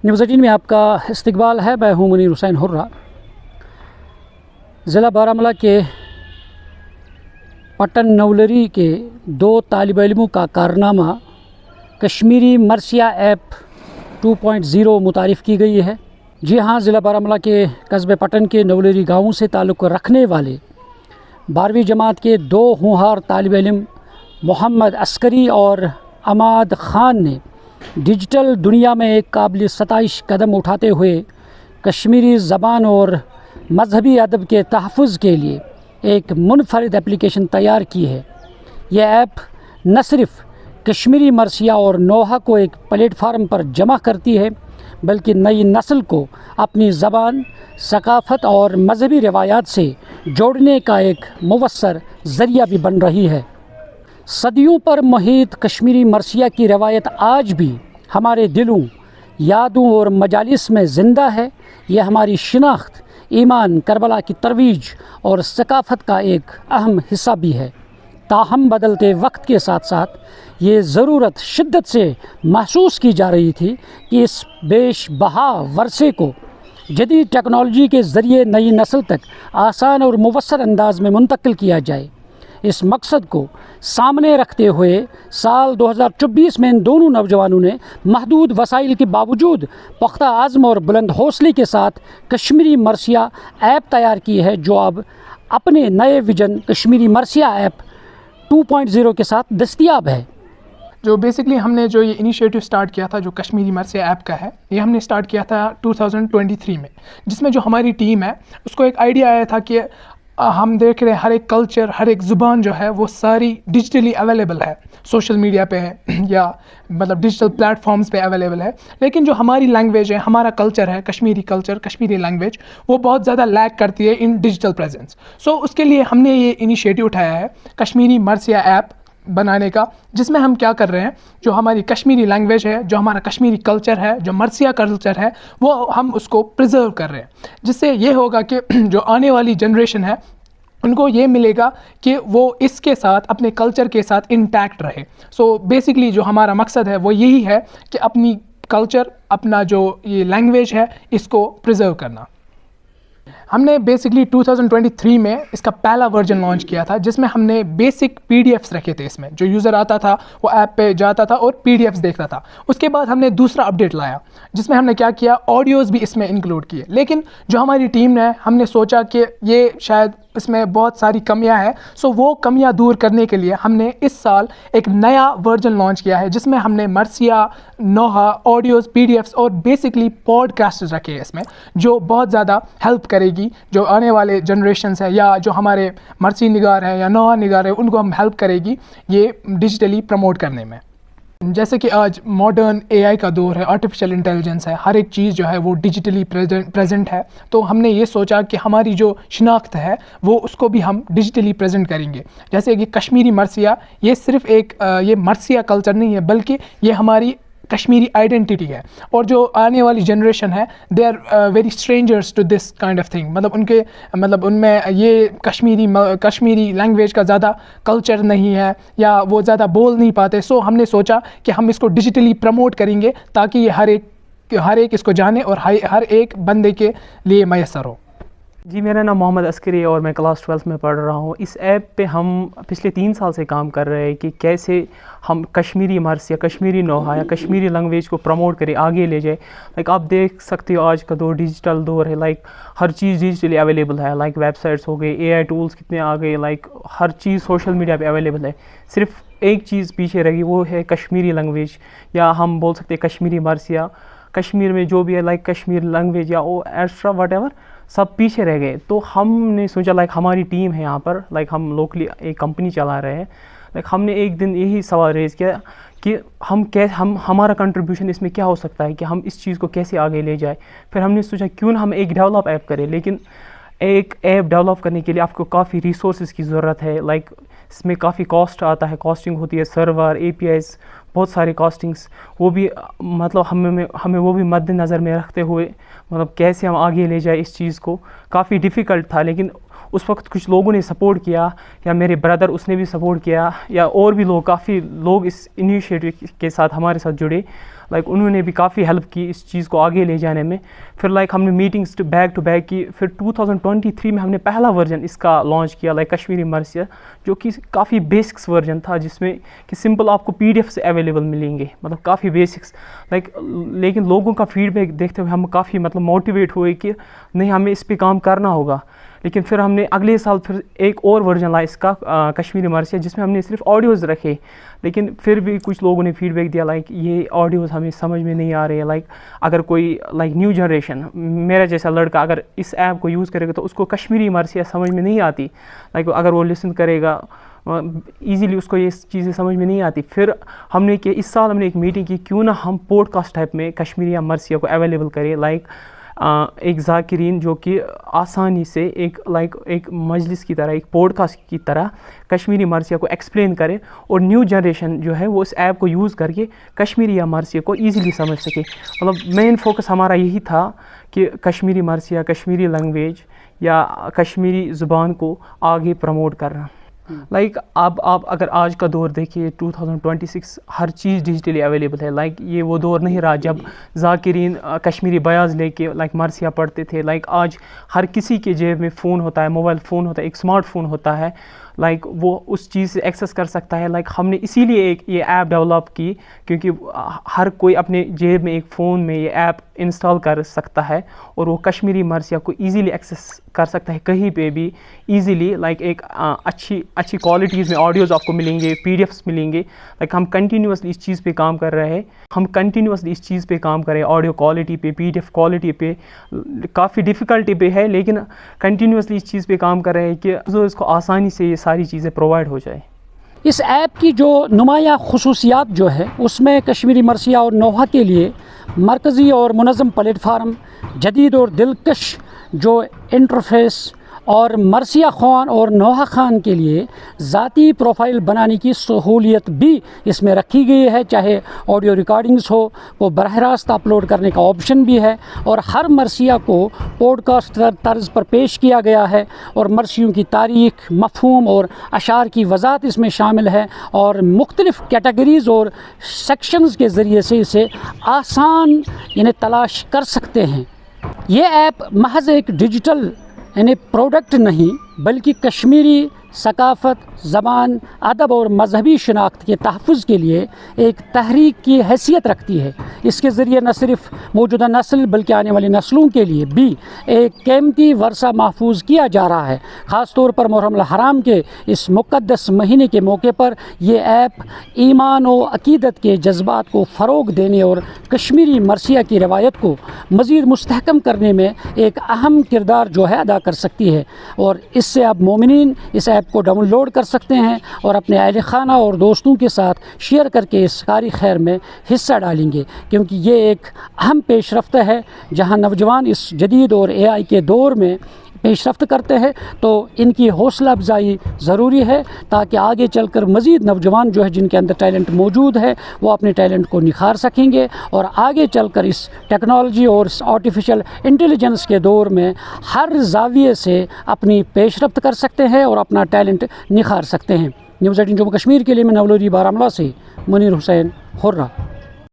News 18 میں آپ کا استقبال ہے. میں ہوں منیر حسین حرہ. ضلع بارہمولہ کے پٹن نولری کے 2 طالب علموں کا کارنامہ کشمیری مرثیہ ایپ 2.0 متعارف کی گئی ہے. جی ہاں، ضلع بارہمولہ کے قصبے پٹن کے نولری گاؤں سے تعلق رکھنے والے 12ویں جماعت کے 2 ہونہار طالب علم محمد عسکری اور عماد خان نے ڈیجیٹل دنیا میں ایک قابل ستائش قدم اٹھاتے ہوئے کشمیری زبان اور مذہبی ادب کے تحفظ کے لیے ایک منفرد اپلیکیشن تیار کی ہے. یہ ایپ نہ صرف کشمیری مرثیہ اور نوحہ کو ایک پلیٹ فارم پر جمع کرتی ہے، بلکہ نئی نسل کو اپنی زبان، ثقافت اور مذہبی روایات سے جوڑنے کا ایک مؤثر ذریعہ بھی بن رہی ہے. صدیوں پر محیط کشمیری مرثیہ کی روایت آج بھی ہمارے دلوں، یادوں اور مجالس میں زندہ ہے. یہ ہماری شناخت، ایمان، کربلا کی ترویج اور ثقافت کا ایک اہم حصہ بھی ہے. تاہم بدلتے وقت کے ساتھ ساتھ یہ ضرورت شدت سے محسوس کی جا رہی تھی کہ اس بیش بہا ورثے کو جدید ٹیکنالوجی کے ذریعے نئی نسل تک آسان اور مؤثر انداز میں منتقل کیا جائے. اس مقصد کو سامنے رکھتے ہوئے سال 2024 میں ان دونوں نوجوانوں نے محدود وسائل کے باوجود پختہ عزم اور بلند حوصلے کے ساتھ کشمیری مرثیہ ایپ تیار کی ہے، جو اب اپنے نئے ویژن کشمیری مرثیہ ایپ 2.0 کے ساتھ دستیاب ہے. جو بیسکلی ہم نے جو یہ انیشیٹو سٹارٹ کیا تھا جو کشمیری مرثیہ ایپ کا ہے، یہ ہم نے سٹارٹ کیا تھا 2023 میں، جس میں جو ہماری ٹیم ہے اس کو ایک آئیڈیا آیا تھا کہ ہم دیکھ رہے ہیں ہر ایک کلچر، ہر ایک زبان جو ہے وہ ساری ڈیجیٹلی اویلیبل ہے، سوشل میڈیا پہ ہے یا مطلب ڈیجیٹل پلیٹ فارمز پہ اویلیبل ہے، لیکن جو ہماری لینگویج ہے، ہمارا کلچر ہے، کشمیری کلچر، کشمیری لینگویج، وہ بہت زیادہ لیک کرتی ہے ان ڈیجیٹل پریزنس. سو اس کے لیے ہم نے یہ انیشیٹو اٹھایا ہے کشمیری مرثیہ ایپ بنانے کا، جس میں ہم کیا کر رہے ہیں، جو ہماری کشمیری لینگویج ہے، جو ہمارا کشمیری کلچر ہے، جو مرثیہ کلچر ہے، وہ ہم اس کو پریزرو کر رہے ہیں، جس سے یہ ہوگا کہ جو آنے والی جنریشن ہے ان کو یہ ملے گا کہ وہ اس کے ساتھ، اپنے کلچر کے ساتھ انٹیکٹ رہے. سو بیسکلی جو ہمارا مقصد ہے وہ یہی ہے کہ اپنی کلچر، اپنا جو یہ لینگویج ہے، اس کو پریزرو کرنا. ہم نے بیسکلی 2023 میں اس کا پہلا ورژن لانچ کیا تھا، جس میں ہم نے بیسک PDF رکھے تھے. اس میں جو یوزر آتا تھا وہ ایپ پہ جاتا تھا اور PDF دیکھتا تھا. اس کے بعد ہم نے دوسرا اپڈیٹ لایا، جس میں ہم نے کیا کیا، آڈیوز بھی اس میں انکلوڈ کیے. لیکن جو ہماری ٹیم نے، ہم نے سوچا کہ یہ شاید اس میں بہت ساری کمیاں ہیں، سو وہ کمیاں دور کرنے کے لیے ہم نے اس سال ایک نیا ورژن لانچ کیا ہے، جس میں ہم نے مرثیہ، نوحہ، آڈیوز، PDFs اور بیسکلی پوڈ کاسٹ رکھے ہیں اس میں، جو بہت زیادہ ہیلپ کرے گی جو آنے والے جنریشنز ہیں یا جو ہمارے مرثی نگار ہیں یا نوحہ نگار ہیں، ان کو ہم ہیلپ کرے گی یہ ڈیجیٹلی پروموٹ کرنے میں. جیسے کہ آج ماڈرن AI کا دور ہے، آرٹیفیشیل انٹیلیجنس ہے، ہر ایک چیز جو ہے وہ ڈیجیٹلی پریزنٹ ہے، تو ہم نے یہ سوچا کہ ہماری جو شناخت ہے وہ اس کو بھی ہم ڈیجیٹلی پریزنٹ کریں گے. جیسے کہ کشمیری مرثیہ، یہ صرف ایک یہ مرثیہ کلچر نہیں ہے، بلکہ یہ ہماری کشمیری آئیڈینٹی ہے. اور جو آنے والی جنریشن ہے، they are very strangers to this kind of thing, مطلب ان میں یہ کشمیری لینگویج کا زیادہ کلچر نہیں ہے یا وہ زیادہ بول نہیں پاتے. سو ہم نے سوچا کہ ہم اس کو ڈیجیٹلی پروموٹ کریں گے تاکہ یہ ہر ایک اس کو جانے اور ہر ایک بندے کے لیے میسر ہو. جی، میرا نام محمد عسکری ہے اور میں کلاس 12 میں پڑھ رہا ہوں. اس ایپ پہ ہم پچھلے 3 سال سے کام کر رہے ہیں کہ کیسے ہم کشمیری مرثیہ، کشمیری نوحہ یا کشمیری لینگویج کو پروموٹ کریں، آگے لے جائے. آپ دیکھ سکتے ہو آج کا دور ڈیجیٹل دور ہے، ہر چیز ڈیجیٹلی اویلیبل ہے. ویب سائٹس ہو گئے، AI ٹولس کتنے آ گئے، ہر چیز سوشل میڈیا پہ اویلیبل ہے. صرف ایک چیز پیچھے رہ گئی، وہ ہے کشمیری لینگویج، یا ہم بول سکتے ہیں کشمیری مرثیہ. کشمیر میں جو بھی ہے کشمیر لینگویج یا ایکسٹرا وٹ ایور سب پیچھے رہ گئے. تو ہم نے سوچا ہماری ٹیم ہے یہاں پر، ہم لوکلی ایک کمپنی چلا رہے ہیں. ہم نے ایک دن یہی سوال ریز کیا کہ ہمارا کنٹریبیوشن اس میں کیا ہو سکتا ہے کہ ہم اس چیز کو کیسے آگے لے جائیں. پھر ہم نے سوچا کیوں نہ ہم ایک ڈیولپ ایپ کریں. لیکن ایک ایپ ڈیولپ کرنے کے لیے آپ کو کافی ریسورسز کی ضرورت ہے. اس میں کافی کاسٹ آتا ہے، کاسٹنگ ہوتی ہے، سرور، APIs، بہت سارے کاسٹنگس. وہ بھی ہمیں وہ بھی مد نظر میں رکھتے ہوئے کیسے ہم آگے لے جائیں اس چیز کو، کافی ڈیفیکلٹ تھا. لیکن اس وقت کچھ لوگوں نے سپورٹ کیا، یا میرے بردر اس نے بھی سپورٹ کیا، یا اور بھی کافی لوگ اس انیشیٹو کے ساتھ ہمارے ساتھ جڑے. لائک انہوں نے بھی کافی ہیلپ کی اس چیز کو آگے لے جانے میں. پھر لائک ہم نے میٹنگس بیک ٹو بیک کی. پھر 2023 میں ہم نے پہلا ورژن اس کا لانچ کیا لائک کشمیری مرثیہ, جو کہ کافی بیسکس ورژن تھا, جس میں کہ سمپل آپ کو PDF سے اویلیبل ملیں گے, مطلب کافی بیسکس لائک. لیکن لوگوں کا فیڈ بیک دیکھتے ہوئے ہم کافی مطلب موٹیویٹ ہوئے کہ نہیں ہمیں اس پہ کام کرنا ہوگا. لیکن پھر ہم نے اگلے سال پھر ایک اور ورژن لایا اس کا کشمیری مرثیہ, جس میں ہم نے صرف آڈیوز رکھے. لیکن پھر بھی کچھ لوگوں نے فیڈ بیک دیا لائک یہ آڈیوز ہمیں سمجھ میں نہیں آ رہے. لائک اگر کوئی لائک نیو جنریشن میرا جیسا لڑکا اگر اس ایپ کو یوز کرے گا تو اس کو کشمیری مرثیہ سمجھ میں نہیں آتی. لائک اگر وہ لسن کرے گا ایزیلی اس کو یہ چیزیں سمجھ میں نہیں آتی. پھر ہم نے کہ اس سال ہم نے ایک میٹنگ کی, کیوں نہ ہم پوڈ کاسٹ ٹائپ میں کشمیری مرثیہ کو اویلیبل کریں, لائک ایک ذاکرین جو کہ آسانی سے ایک مجلس کی طرح, ایک پوڈ کاسٹ کی طرح کشمیری مرثیہ کو ایکسپلین کرے, اور نیو جنریشن جو ہے وہ اس ایپ کو یوز کر کے کشمیری یا مرثیہ کو ایزیلی سمجھ سکے. مطلب مین فوکس ہمارا یہی تھا کہ کشمیری مرثیہ, کشمیری لینگویج یا کشمیری زبان کو آگے پروموٹ کرنا. لائک اب آپ اگر آج کا دور دیکھیے 2026 ہر چیز ڈیجیٹلی اویلیبل ہے. لائک یہ وہ دور نہیں رہا جب ذاکرین کشمیری بیاض لے کے لائک مرثیہ پڑھتے تھے. لائک آج ہر کسی کے جیب میں فون ہوتا ہے, موبائل فون ہوتا ہے, ایک اسمارٹ فون ہوتا ہے, لائک وہ اس چیز سے ایکسیس کر سکتا ہے. لائک ہم نے اسی لیے ایک یہ ایپ ڈیولپ کی کیونکہ ہر کوئی اپنے جیب میں ایک فون میں یہ ایپ انسٹال کر سکتا ہے, اور وہ کشمیری مرثیہ کو ایزیلی ایکسیس کر سکتا ہے کہیں پہ بھی ایزیلی. لائک ایک اچھی کوالٹیز میں آڈیوز آپ کو ملیں گے, PDFs ملیں گے. لائک ہم کنٹینیوسلی اس چیز پہ کام کر رہے ہیں, آڈیو کوالٹی پہ, PDF کوالٹی پہ. کافی ڈیفیکلٹی پہ ہے لیکن کنٹینیوسلی اس چیز پہ کام کر رہے ہیں کہ اس کو آسانی سے یہ ساری چیزیں پرووائڈ ہو جائے. اس ایپ کی جو نمایاں خصوصیات جو ہے اس میں کشمیری مرثیہ اور نوحہ کے لیے مرکزی اور منظم پلیٹ فارم, جدید اور دلکش جو انٹرفیس, اور مرثیہ خوان اور نوحہ خان کے لیے ذاتی پروفائل بنانے کی سہولیت بھی اس میں رکھی گئی ہے. چاہے آڈیو ریکارڈنگز ہو وہ براہ راست اپلوڈ کرنے کا آپشن بھی ہے, اور ہر مرثیہ کو پوڈ کاسٹ طرز پر پیش کیا گیا ہے, اور مرثیوں کی تاریخ, مفہوم اور اشعار کی وضاحت اس میں شامل ہے, اور مختلف کیٹیگریز اور سیکشنز کے ذریعے سے اسے آسان تلاش کر سکتے ہیں. یہ ایپ محض ایک ڈیجیٹل پروڈکٹ نہیں بلکہ کشمیری ثقافت, زبان, ادب اور مذہبی شناخت کے تحفظ کے لیے ایک تحریک کی حیثیت رکھتی ہے. اس کے ذریعے نہ صرف موجودہ نسل بلکہ آنے والی نسلوں کے لیے بھی ایک قیمتی ورثہ محفوظ کیا جا رہا ہے. خاص طور پر محرم الحرام کے اس مقدس مہینے کے موقع پر یہ ایپ ایمان و عقیدت کے جذبات کو فروغ دینے اور کشمیری مرثیہ کی روایت کو مزید مستحکم کرنے میں ایک اہم کردار جو ہے ادا کر سکتی ہے. اور اس سے اب مومنین اس ایپ کو ڈاؤن لوڈ کر سکتے ہیں اور اپنے اہل خانہ اور دوستوں کے ساتھ شیئر کر کے اس کاری خیر میں حصہ ڈالیں گے, کیونکہ یہ ایک اہم پیش رفت ہے. جہاں نوجوان اس جدید اور AI کے دور میں پیش رفت کرتے ہیں تو ان کی حوصلہ افزائی ضروری ہے, تاکہ آگے چل کر مزید نوجوان جو ہے جن کے اندر ٹیلنٹ موجود ہے وہ اپنے ٹیلنٹ کو نکھار سکیں گے, اور آگے چل کر اس ٹیکنالوجی اور اس آرٹیفیشل انٹیلیجنس کے دور میں ہر زاویے سے اپنی پیش رفت کر سکتے ہیں اور اپنا ٹیلنٹ نکھار سکتے ہیں. نیوز 18 جموں کشمیر کے لیے میں نولوری بارہمولہ سے منیر حسین حرہ.